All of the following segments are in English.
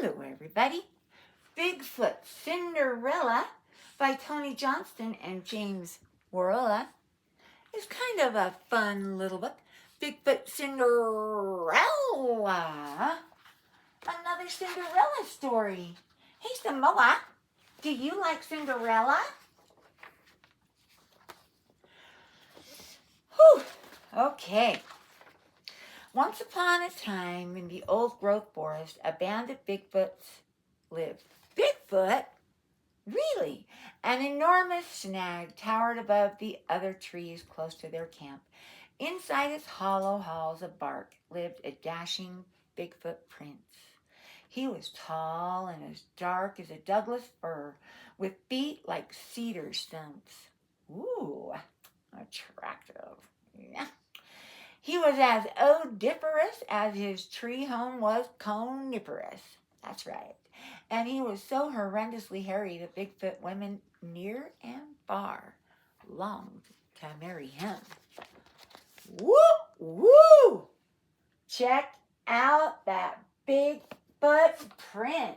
Hello, everybody. Bigfoot Cinderella by Tony Johnston and James Warhola is kind of a fun little book. Bigfoot Cinderella. Another Cinderella story. Hey, Samoa, do you like Cinderella? Whew. Okay. Once upon a time in the old growth forest, a band of Bigfoots lived. Bigfoot? Really? An enormous snag towered above the other trees close to their camp. Inside its hollow halls of bark lived a dashing Bigfoot Prince. He was tall and as dark as a Douglas fir, with feet like cedar stumps. Ooh, attractive. Yeah. He was as odoriferous as his tree home was coniferous. That's right. And he was so horrendously hairy that Bigfoot women near and far longed to marry him. Woo! Woo! Check out that Bigfoot Prince.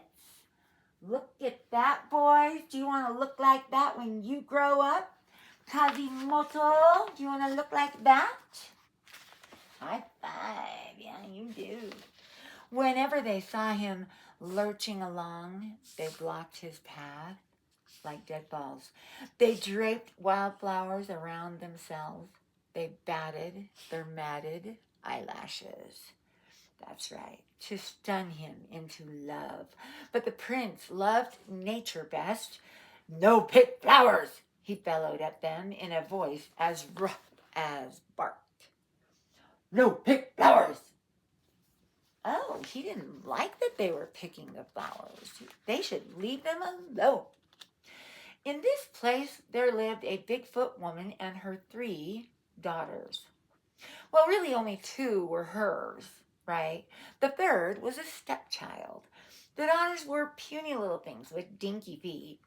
Look at that, boys. Do you want to look like that when you grow up? Kazimoto, do you want to look like that? High five. Yeah, you do. Whenever they saw him lurching along, they blocked his path like dead balls. They draped wildflowers around themselves. They batted their matted eyelashes. That's right, to stun him into love. But the prince loved nature best. No pick flowers, he bellowed at them in a voice as rough as bark. No pick flowers. Oh, he didn't like that they were picking the flowers. They should leave them alone. In this place, there lived a Bigfoot woman and her 3 daughters. Well, really only 2 were hers, right? The third was a stepchild. The daughters were puny little things with dinky feet,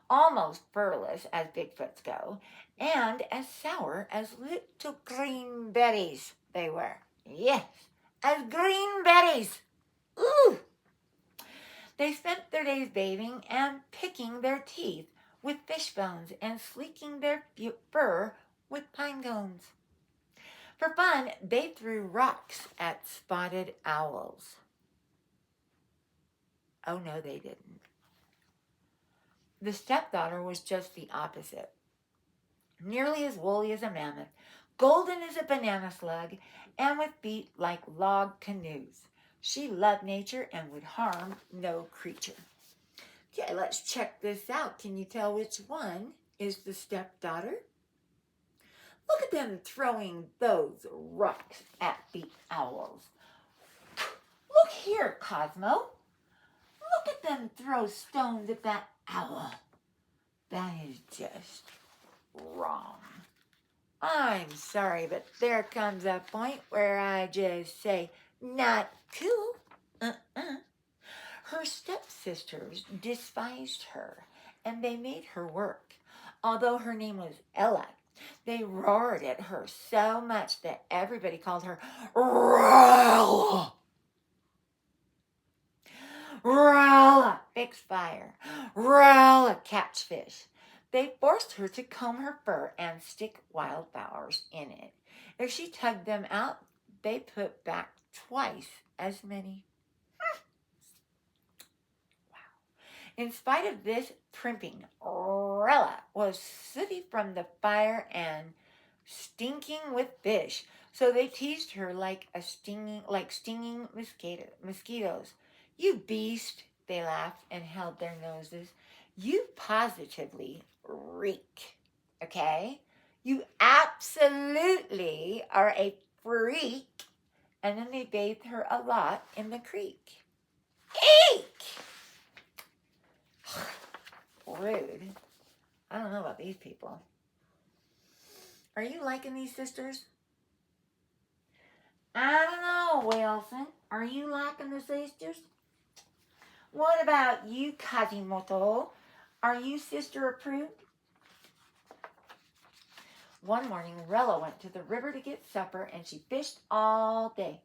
almost furless as Bigfoots go, and as sour as little green berries they were. Yes, as green berries. Ooh! They spent their days bathing and picking their teeth with fish bones and sleeking their fur with pine cones. For fun, they threw rocks at spotted owls. Oh, no, they didn't. The stepdaughter was just the opposite. Nearly as woolly as a mammoth, golden as a banana slug, and with feet like log canoes. She loved nature and would harm no creature. Okay, let's check this out. Can you tell which one is the stepdaughter? Look at them throwing those rocks at the owls. Look here, Cosmo. Look at them throw stones at that owl. That is just wrong. I'm sorry, but there comes a point where I just say, not cool. Her stepsisters despised her, and they made her work. Although her name was Ella, they roared at her so much that everybody called her Rella. Rella, fix fire. Rella, catch fish. They forced her to comb her fur and stick wildflowers in it. If she tugged them out, they put back twice as many. Wow. In spite of this primping, Rella was sooty from the fire and stinking with fish. So they teased her like stinging mosquitoes. You beast, they laughed and held their noses. You positively reek, okay? You absolutely are a freak. And then they bathed her a lot in the creek. Eek! Rude. I don't know about these people. Are you liking these sisters? I don't know, Wilson. Are you liking the sisters? What about you, Kazimoto? Are you sister approved? One morning, Rella went to the river to get supper, and she fished all day.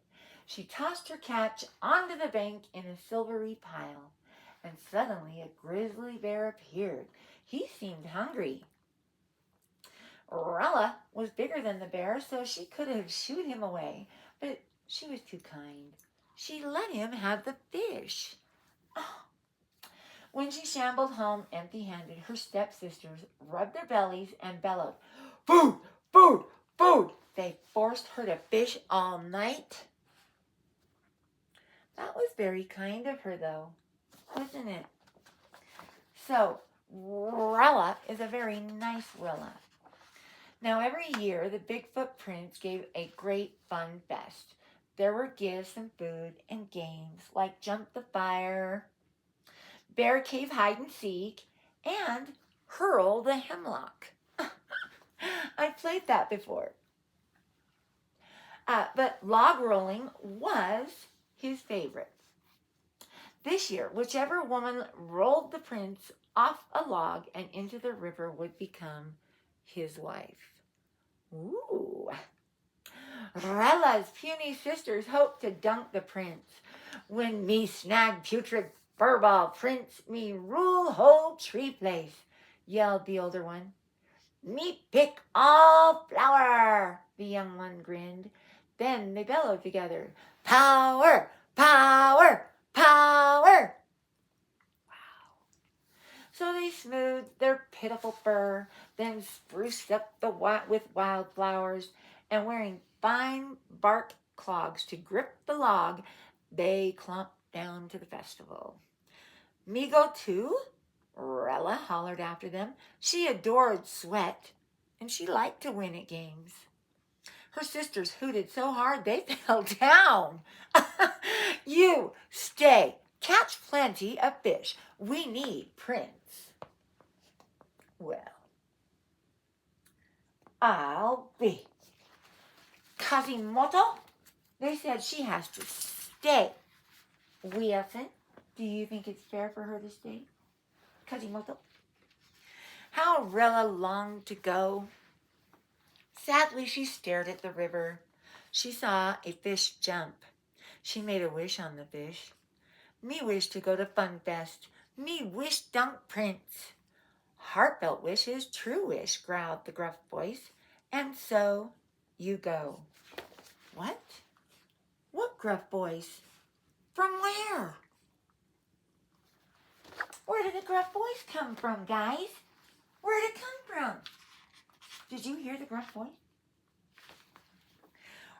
She tossed her catch onto the bank in a silvery pile, and suddenly a grizzly bear appeared. He seemed hungry. Rella was bigger than the bear, so she could have shooed him away, but she was too kind. She let him have the fish. Oh. When she shambled home empty-handed, her stepsisters rubbed their bellies and bellowed, "Food! Food! Food!" They forced her to fish all night. That was very kind of her, though, wasn't it? So, Rella is a very nice Rella. Now, every year, the Bigfoot Prince gave a great fun fest. There were gifts and food and games like Jump the Fire, Bear Cave Hide and Seek, and Hurl the Hemlock. I played that before. But log rolling was his favorite. This year, whichever woman rolled the prince off a log and into the river would become his wife. Ooh. Rella's puny sisters hoped to dunk the prince. When me snag putrid furball prince, me rule whole tree place, yelled the older one. Me pick all flower, the young one grinned. Then they bellowed together, "Power! Power! Power!" Wow. So they smoothed their pitiful fur, then spruced up with wildflowers, and wearing fine bark clogs to grip the log, they clumped down to the festival. "Me go too?" Rella hollered after them. She adored sweat, and she liked to win at games. Her sisters hooted so hard they fell down. "You stay. Catch plenty of fish. We need Prince." Well, I'll be. Kazimoto, they said she has to stay. Wilson, do you think it's fair for her to stay? Kazimoto. How Rella longed to go. Sadly, she stared at the river. She saw a fish jump. She made a wish on the fish. "Me wish to go to Fun Fest. Me wish dunk Prince." "Heartfelt wish is true wish," growled the gruff voice. "And so you go." What? What gruff voice? From where? Where did the gruff voice come from, guys? Where did it come from? Did you hear the gruff voice?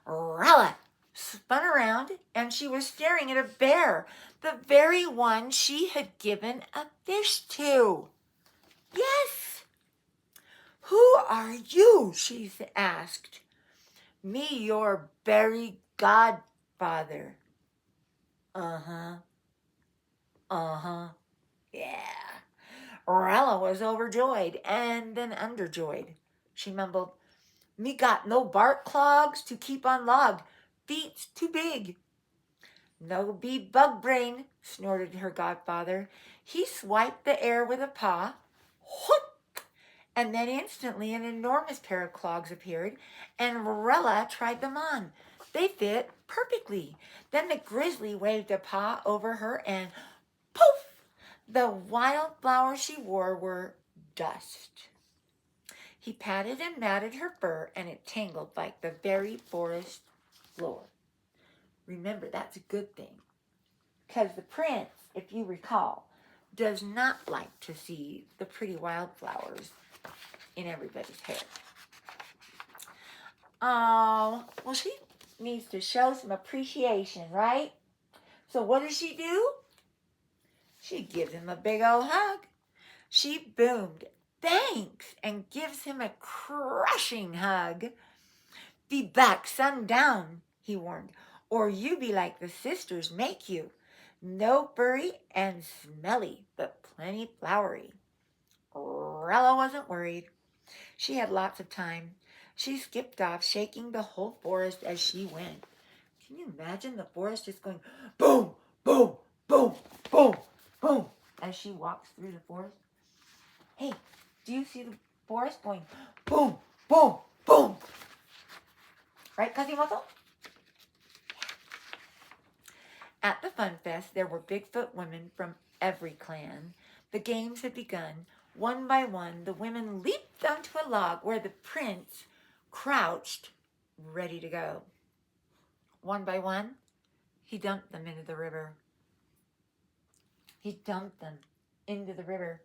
Rella spun around, and she was staring at a bear, the very one she had given a fish to. "Yes." "Who are you?" she asked. "Me, your berry godfather." Uh-huh. Yeah. Rella was overjoyed and then underjoyed. She mumbled, "Me got no bark clogs to keep on log. Feet's too big." "No be bug brain," snorted her godfather. He swiped the air with a paw. Whoop! And then instantly an enormous pair of clogs appeared, and Rella tried them on. They fit perfectly. Then the grizzly waved a paw over her, and poof! The wildflowers she wore were dust. He patted and matted her fur, and it tangled like the very forest floor. Remember, that's a good thing, because the prince, if you recall, does not like to see the pretty wildflowers in everybody's hair. Oh, well, she needs to show some appreciation, right? So what does she do? She gives him a big old hug. She boomed, "Thanks," and gives him a crushing hug. "Be back sundown," he warned, "or you be like the sisters make you. No furry and smelly, but plenty flowery." Rella wasn't worried. She had lots of time. She skipped off, shaking the whole forest as she went. Can you imagine the forest just going boom, boom, boom, boom, boom, as she walks through the forest? Hey, do you see the forest going boom, boom, boom? Right, Kazimoto? At the fun fest, there were Bigfoot women from every clan. The games had begun. One by one, the women leaped onto a log where the prince crouched, ready to go. One by one, he dumped them into the river. He dumped them into the river.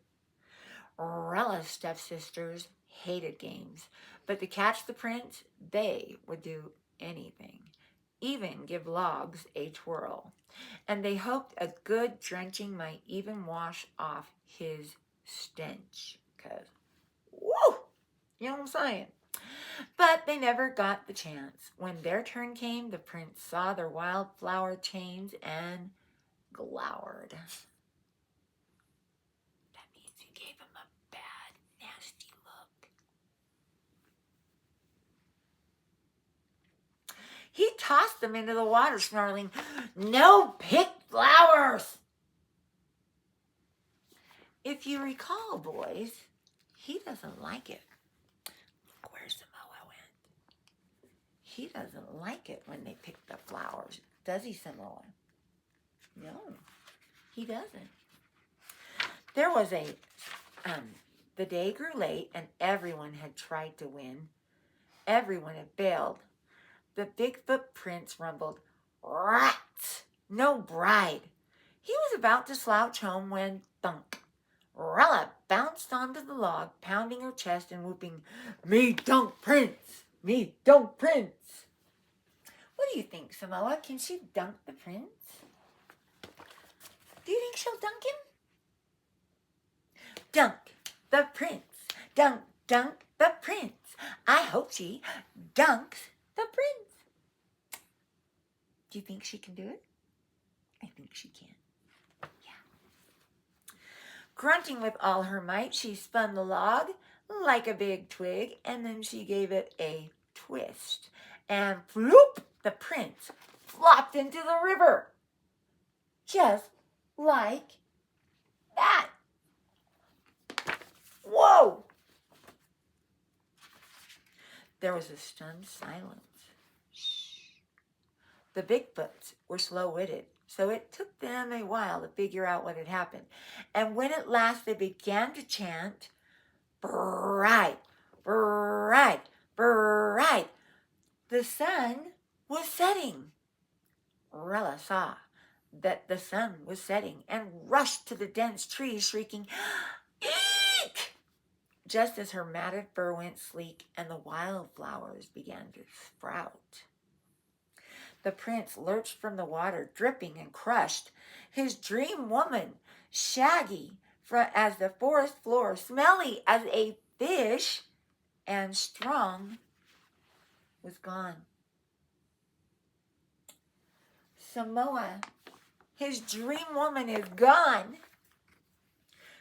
Rella's stepsisters hated games, but to catch the prince, they would do anything, even give logs a twirl. And they hoped a good drenching might even wash off his stench. Because, woo! You know what I'm saying? But they never got the chance. When their turn came, the prince saw their wildflower chains and glowered. That means he gave him a bad, nasty look. He tossed them into the water, snarling, "No picked flowers!" If you recall, boys, he doesn't like it. Look where Samoa went. He doesn't like it when they pick the flowers. Does he, Samoa? No, he doesn't. There was the day grew late and everyone had tried to win. Everyone had failed. The Bigfoot Prince rumbled, "Rats! No bride!" He was about to slouch home when, thunk, Rella bounced onto the log, pounding her chest and whooping, "Me dunk prince! Me dunk prince!" What do you think, Samoa? Can she dunk the prince? Do you think she'll dunk him? Dunk the prince! Dunk, dunk the prince! I hope she dunks the prince. Do you think she can do it? I think she can. Grunting with all her might, she spun the log like a big twig, and then she gave it a twist. And floop, the prince flopped into the river. Just like that. Whoa! There was a stunned silence. Shh. The Bigfoots were slow-witted, so it took them a while to figure out what had happened. And when at last they began to chant, "Bride, bride, bride," the sun was setting. Rella saw that the sun was setting and rushed to the dense trees, shrieking, "Eek!" just as her matted fur went sleek and the wildflowers began to sprout. The prince lurched from the water, dripping and crushed. His dream woman, shaggy as the forest floor, smelly as a fish, and strong, was gone. Samoa, his dream woman, is gone.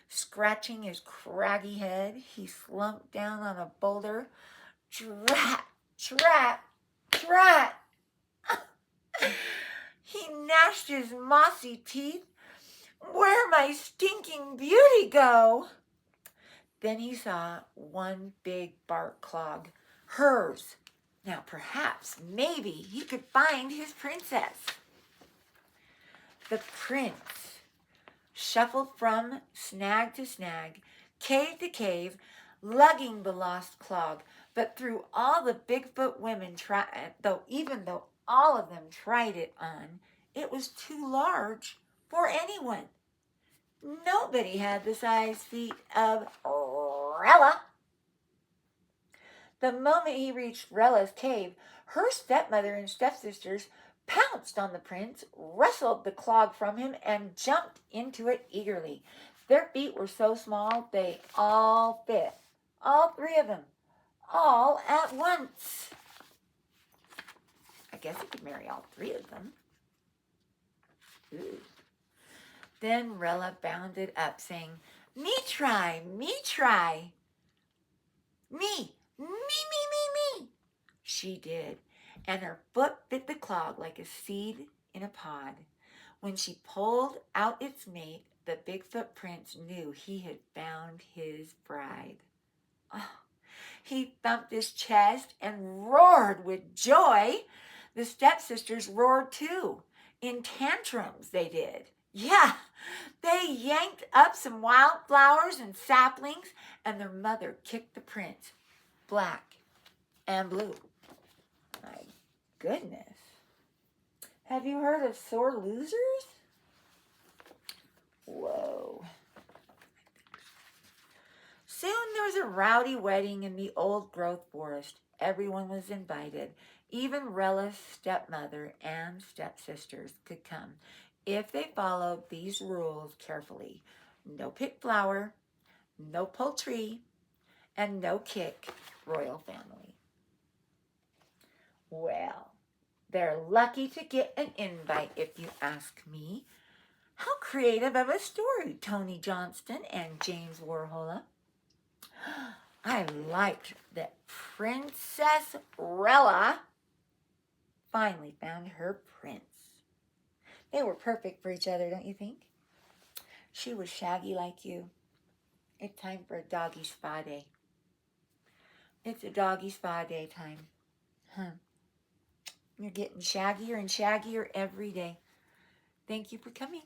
Scratching his craggy head, he slumped down on a boulder. Drat, drat, drat. He gnashed his mossy teeth. Where'd my stinking beauty go? Then he saw one big bark clog, hers. Now perhaps, maybe, he could find his princess. The prince shuffled from snag to snag, cave to cave, lugging the lost clog. But through all the Bigfoot women, even though all of them tried it on, it was too large for anyone. Nobody had the size feet of Rella. The moment he reached Rella's cave, her stepmother and stepsisters pounced on the prince, wrestled the clog from him, and jumped into it eagerly. Their feet were so small they all fit, all three of them, all at once. I guess he could marry all three of them. Ooh. Then Rella bounded up, saying, "Me try, me try. Me, me, me, me, me." She did, and her foot bit the clog like a seed in a pod. When she pulled out its mate, the Bigfoot Prince knew he had found his bride. Oh, he thumped his chest and roared with joy. The stepsisters roared too. in tantrums, they did. Yeah, they yanked up some wildflowers and saplings, and their mother kicked the prince black and blue. My goodness. Have you heard of sore losers? Whoa. Soon there was a rowdy wedding in the old growth forest. Everyone was invited. Even Rella's stepmother and stepsisters could come if they followed these rules carefully. No pick flower, no pull tree, and no kick royal family. Well, they're lucky to get an invite if you ask me. How creative of a story, Tony Johnston and James Warhola. I liked that Princess Rella finally found her prince. They were perfect for each other, don't you think? She was shaggy like you. It's time for a doggy spa day. It's a doggy spa day time. Huh. You're getting shaggier and shaggier every day. Thank you for coming.